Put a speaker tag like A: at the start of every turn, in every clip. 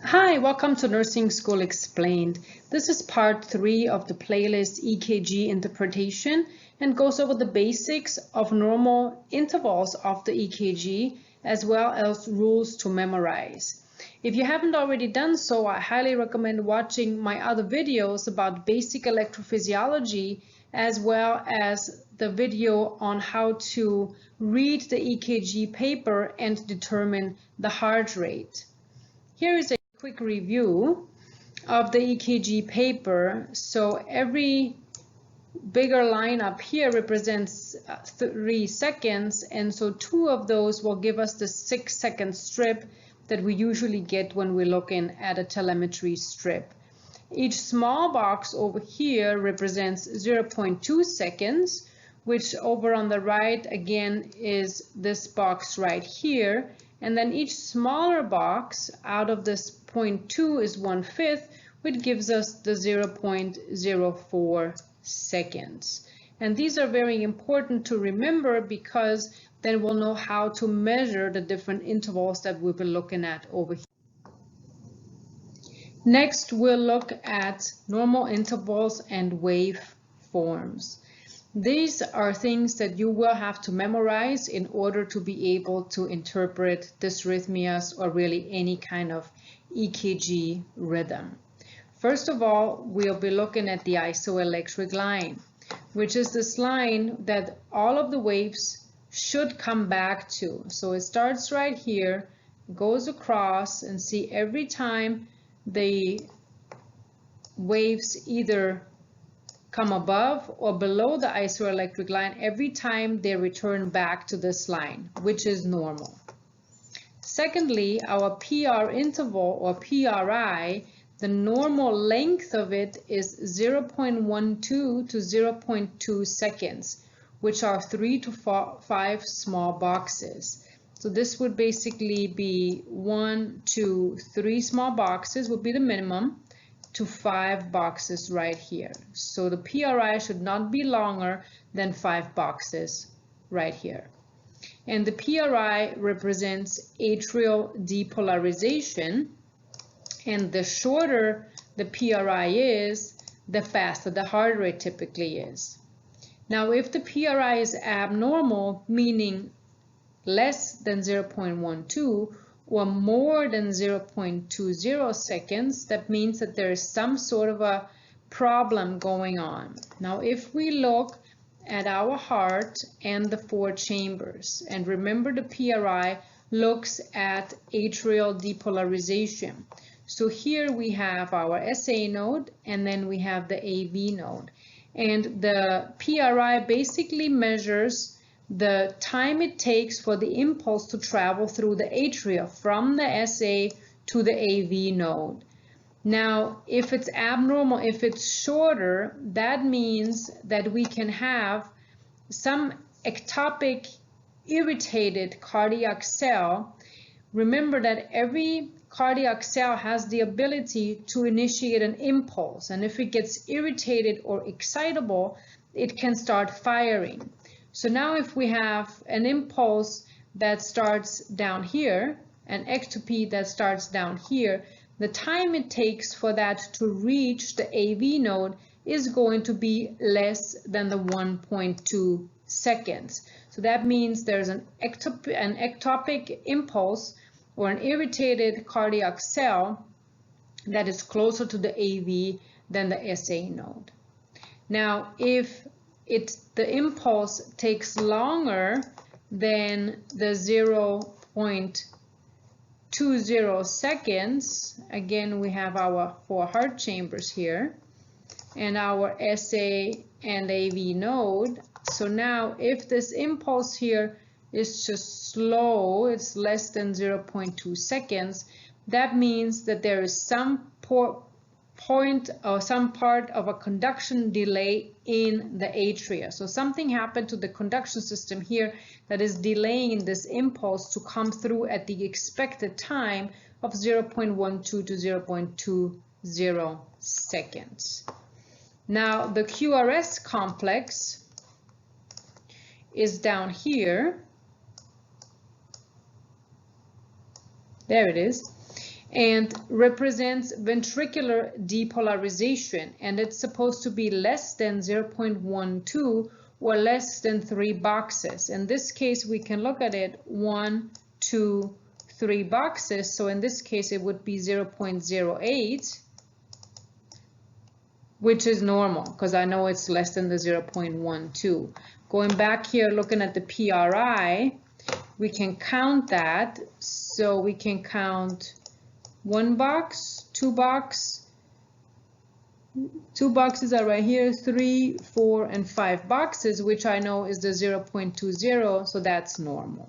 A: Hi, welcome to Nursing School Explained. This is part 3 of the playlist EKG interpretation and goes over the basics of normal intervals of the EKG as well as rules to memorize. If you haven't already done so, I highly recommend watching my other videos about basic electrophysiology as well as the video on how to read the EKG paper and determine the heart rate. Here is a quick review of the EKG paper. So every bigger line up here represents 3 seconds, and so 2 of those will give us the 6-second strip that we usually get when we're looking at a telemetry strip. Each small box over here represents 0.2 seconds, which over on the right again is this box right here. And then each smaller box out of this 0.2 is 1/5, which gives us the 0.04 seconds. And these are very important to remember because then we'll know how to measure the different intervals that we'll be looking at over here. Next, we'll look at normal intervals and waveforms. These are things that you will have to memorize in order to be able to interpret dysrhythmias or really any kind of EKG rhythm. First of all, we'll be looking at the isoelectric line, which is this line that all of the waves should come back to. So it starts right here, goes across, and see every time the waves either come above or below the isoelectric line, every time they return back to this line, which is normal. Secondly, our PR interval or PRI, the normal length of it is 0.12 to 0.2 seconds, which are 3 to 5 small boxes. So this would basically be 1, 2, 3 small boxes would be the minimum, to 5 boxes right here. So the PRI should not be longer than 5 boxes right here. And the PRI represents atrial depolarization, and the shorter the PRI is, the faster the heart rate typically is. Now, if the PRI is abnormal, meaning less than 0.12, or more than 0.20 seconds, that means that there is some sort of a problem going on. Now, if we look at our heart and the 4 chambers, and remember the PRI looks at atrial depolarization. So here we have our SA node, and then we have the AV node. And the PRI basically measures the time it takes for the impulse to travel through the atria from the SA to the AV node. Now, if it's abnormal, if it's shorter, that means that we can have some ectopic irritated cardiac cell. Remember that every cardiac cell has the ability to initiate an impulse, and if it gets irritated or excitable, it can start firing. So now if we have an impulse that starts down here, an ectopy that starts down here, the time it takes for that to reach the AV node is going to be less than the 1.2 seconds. So that means there's an ectopic impulse or an irritated cardiac cell that is closer to the AV than the SA node. Now, if the impulse takes longer than the 0.20 seconds, again we have our 4 heart chambers here and our SA and AV node. So now if this impulse here is just slow, it's less than 0.2 seconds, that means that there is some point or some part of a conduction delay in the atria. So something happened to the conduction system here that is delaying this impulse to come through at the expected time of 0.12 to 0.20 seconds. Now the QRS complex is down here. There it is. and represents ventricular depolarization, and it's supposed to be less than 0.12 or less than 3 boxes. In this case, we can look at it 1, 2, 3 boxes. So in this case, it would be 0.08, which is normal because I know it's less than the 0.12. Going back here, looking at the PRI, we can count that. So we can count 1 box, 2 box, 2 boxes are right here, 3, 4, and 5 boxes, which I know is the 0.20, so that's normal.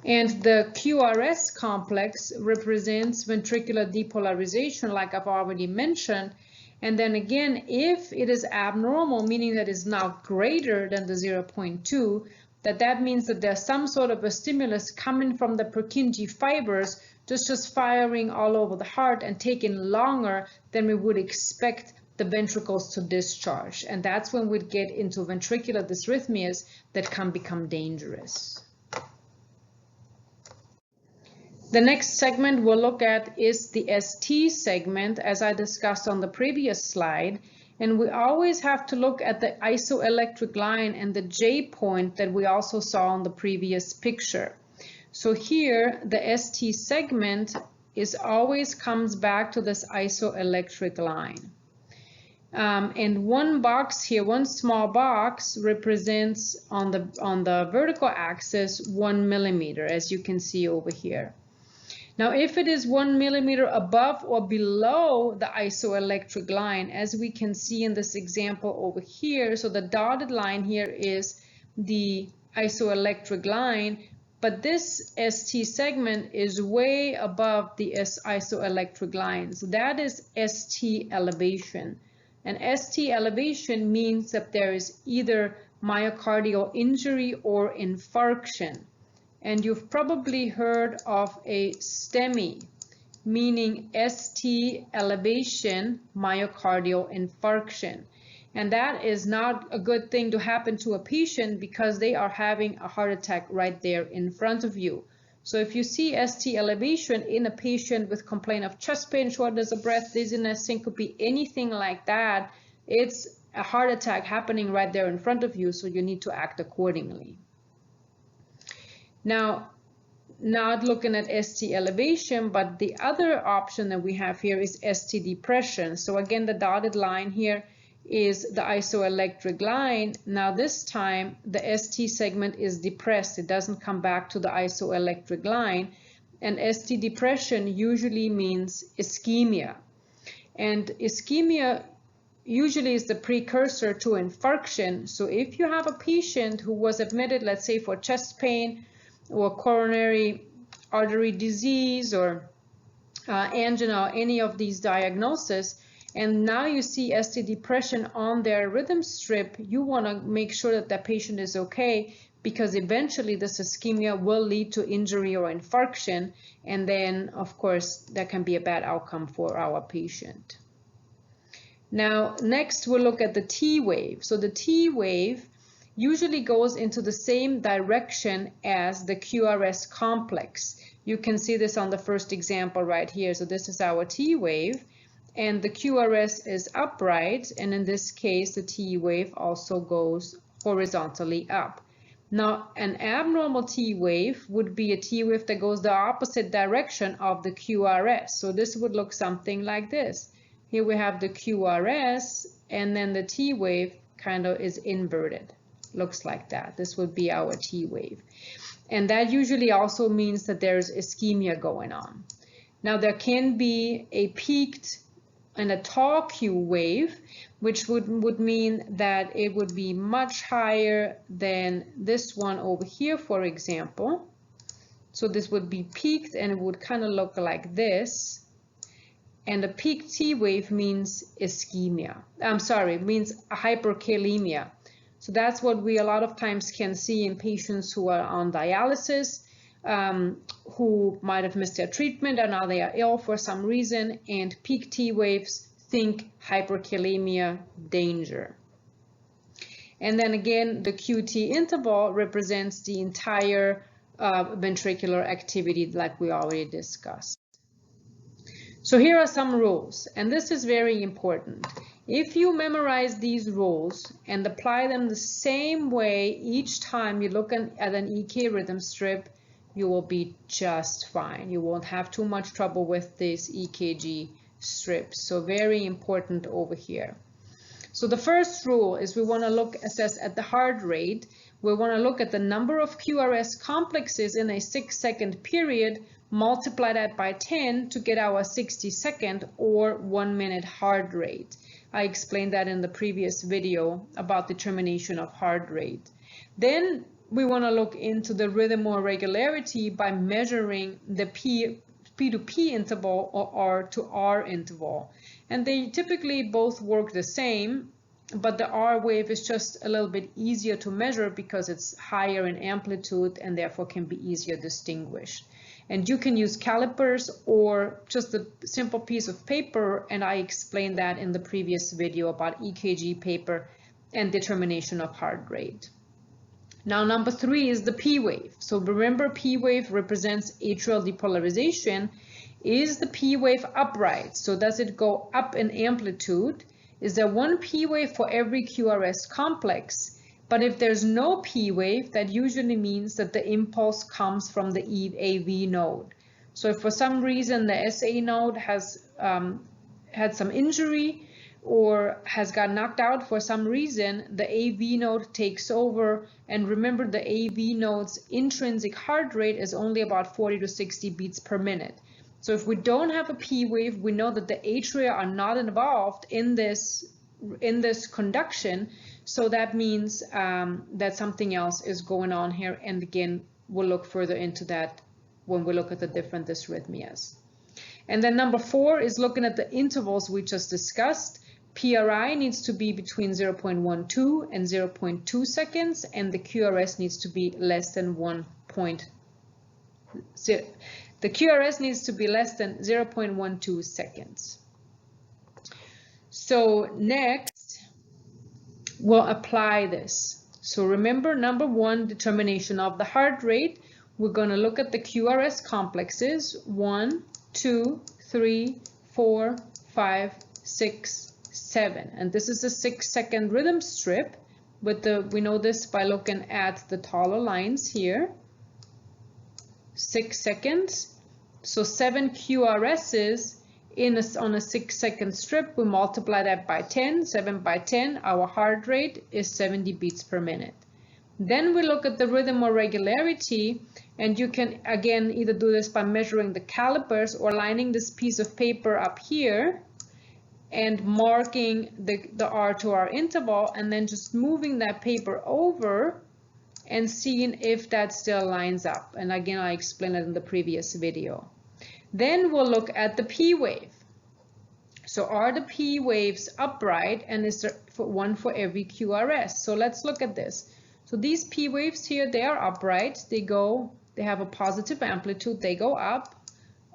A: And the QRS complex represents ventricular depolarization, like I've already mentioned. And then again, if it is abnormal, meaning that it's now greater than the 0.2, that means that there's some sort of a stimulus coming from the Purkinje fibers, just firing all over the heart and taking longer than we would expect the ventricles to discharge. And that's when we'd get into ventricular dysrhythmias that can become dangerous. The next segment we'll look at is the ST segment, as I discussed on the previous slide. And we always have to look at the isoelectric line and the J point that we also saw on the previous picture. So here, the ST segment always comes back to this isoelectric line. And one box here, one small box, represents on the vertical axis 1 millimeter, as you can see over here. Now, if it is 1 millimeter above or below the isoelectric line, as we can see in this example over here, so the dotted line here is the isoelectric line, but this ST segment is way above the isoelectric line. So that is ST elevation. And ST elevation means that there is either myocardial injury or infarction. And you've probably heard of a STEMI, meaning ST elevation myocardial infarction. And that is not a good thing to happen to a patient because they are having a heart attack right there in front of you. So if you see ST elevation in a patient with complaint of chest pain, shortness of breath, dizziness, syncope, anything like that, it's a heart attack happening right there in front of you, so you need to act accordingly. Now, not looking at ST elevation, but the other option that we have here is ST depression. So again, the dotted line here is the isoelectric line. Now this time, the ST segment is depressed. It doesn't come back to the isoelectric line. And ST depression usually means ischemia. And ischemia usually is the precursor to infarction. So if you have a patient who was admitted, let's say for chest pain, or coronary artery disease or angina, or any of these diagnoses, and now you see ST depression on their rhythm strip, you want to make sure that that patient is okay, because eventually this ischemia will lead to injury or infarction, and then of course that can be a bad outcome for our patient. Now next we'll look at the T wave. So the T wave usually goes into the same direction as the QRS complex. You can see this on the first example right here. So this is our T wave, and the QRS is upright, and in this case the T wave also goes horizontally up. Now an abnormal T wave would be a T wave that goes the opposite direction of the QRS. So this would look something like this. Here we have the QRS, and then the T wave kind of is inverted. Looks like that. This would be our T wave. And that usually also means that there's ischemia going on. Now there can be a peaked and a tall Q wave, which would mean that it would be much higher than this one over here, for example. So this would be peaked and it would kind of look like this. And a peak T wave means ischemia. Means hyperkalemia. So that's what we a lot of times can see in patients who are on dialysis, who might have missed their treatment and now they are ill for some reason, and peak T waves, think hyperkalemia, danger. And then again, the QT interval represents the entire ventricular activity like we already discussed. So here are some rules, and this is very important. If you memorize these rules and apply them the same way each time you look at an EK rhythm strip, you will be just fine. You won't have too much trouble with these EKG strips. So very important over here. So the first rule is we want to assess at the heart rate. We want to look at the number of QRS complexes in a 6-second period, multiply that by 10 to get our 60-second or 1-minute heart rate. I explained that in the previous video about determination of heart rate. Then we want to look into the rhythm or regularity by measuring the P to P interval or R to R interval. And they typically both work the same, but the R wave is just a little bit easier to measure because it's higher in amplitude and therefore can be easier distinguished. And you can use calipers or just a simple piece of paper, and I explained that in the previous video about EKG paper and determination of heart rate. Now number 3 is the P wave. So remember, P wave represents atrial depolarization. Is the P wave upright? So does it go up in amplitude? Is there one P wave for every QRS complex? But if there's no P wave, that usually means that the impulse comes from the AV node. So if for some reason the SA node has had some injury or has got knocked out for some reason, the AV node takes over. And remember, the AV node's intrinsic heart rate is only about 40 to 60 beats per minute. So if we don't have a P wave, we know that the atria are not involved in this conduction. So that means that something else is going on here. And again, we'll look further into that when we look at the different dysrhythmias. And then number 4 is looking at the intervals we just discussed. PRI needs to be between 0.12 and 0.2 seconds, and the QRS needs to be less than 0.12 seconds. So next, we'll apply this. So remember, number 1, determination of the heart rate. We're going to look at the QRS complexes, 1, 2, 3, 4, 5, 6, 7. And this is a 6-second rhythm strip. We know this by looking at the taller lines here. 6 seconds. So 7 QRSs on a 6-second strip. We multiply that by 10. 7 by 10. Our heart rate is 70 beats per minute. Then we look at the rhythm or regularity, and you can again either do this by measuring the calipers or lining this piece of paper up here and marking the R to R interval, and then just moving that paper over and seeing if that still lines up. And again, I explained it in the previous video. Then we'll look at the P wave. So are the P waves upright, and is there one for every QRS? So let's look at this. So these P waves here, they are upright. They have a positive amplitude. They go up,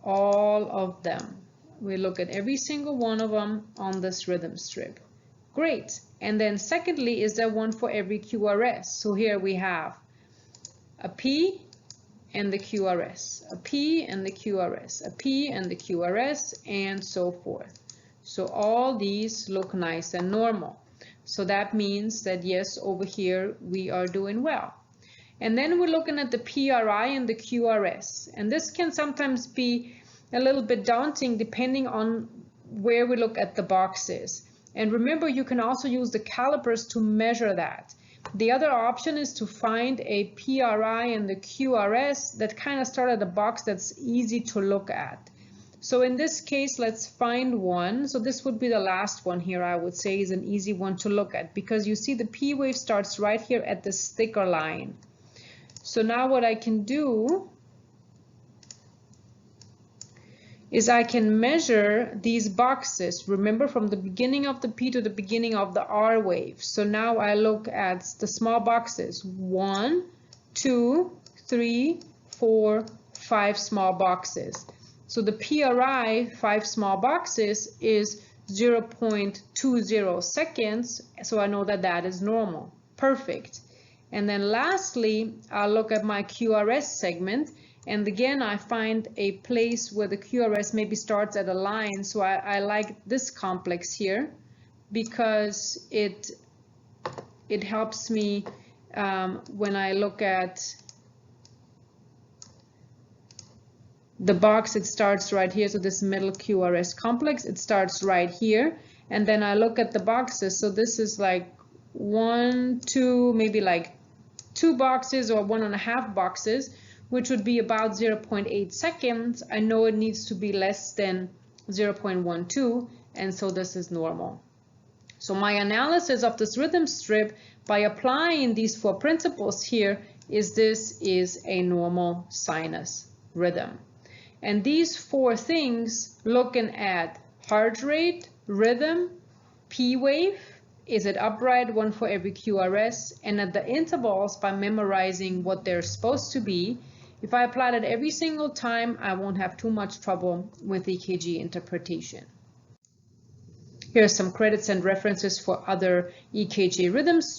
A: all of them. We look at every single one of them on this rhythm strip. Great. And then secondly, is there one for every QRS? So here we have a P and the QRS, a P and the QRS, a P and the QRS, and so forth. So all these look nice and normal. So that means that yes, over here we are doing well. And then we're looking at the PRI and the QRS. And this can sometimes be a little bit daunting depending on where we look at the boxes. And remember, you can also use the calipers to measure that. The other option is to find a PRI and the QRS that kind of start at a box that's easy to look at. So in this case, let's find one. So this would be the last one here, I would say, is an easy one to look at, because you see the P wave starts right here at this thicker line. So now what I can do is I can measure these boxes, remember, from the beginning of the P to the beginning of the R wave. So now I look at the small boxes, 1, 2, 3, 4, 5 small boxes. So the PRI, 5 small boxes, is 0.20 seconds. So I know that that is normal. Perfect. And then lastly, I'll look at my QRS segment. And again, I find a place where the QRS maybe starts at a line. So I like this complex here because it helps me when I look at the box. It starts right here. So this middle QRS complex, it starts right here. And then I look at the boxes. So this is like 1, 2, maybe like 2 boxes or 1.5 boxes, which would be about 0.8 seconds. I know it needs to be less than 0.12, and so this is normal. So my analysis of this rhythm strip by applying these 4 principles here is this is a normal sinus rhythm. And these 4 things, looking at heart rate, rhythm, P wave, is it upright, 1 for every QRS, and at the intervals by memorizing what they're supposed to be. If I apply that every single time, I won't have too much trouble with EKG interpretation. Here are some credits and references for other EKG rhythms.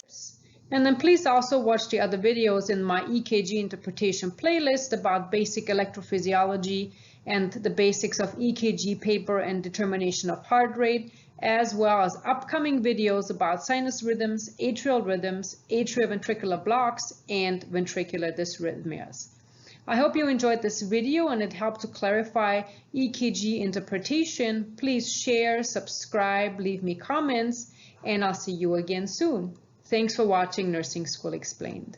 A: And then please also watch the other videos in my EKG interpretation playlist about basic electrophysiology and the basics of EKG paper and determination of heart rate, as well as upcoming videos about sinus rhythms, atrioventricular blocks, and ventricular dysrhythmias. I hope you enjoyed this video and it helped to clarify EKG interpretation. Please share, subscribe, leave me comments, and I'll see you again soon. Thanks for watching Nursing School Explained.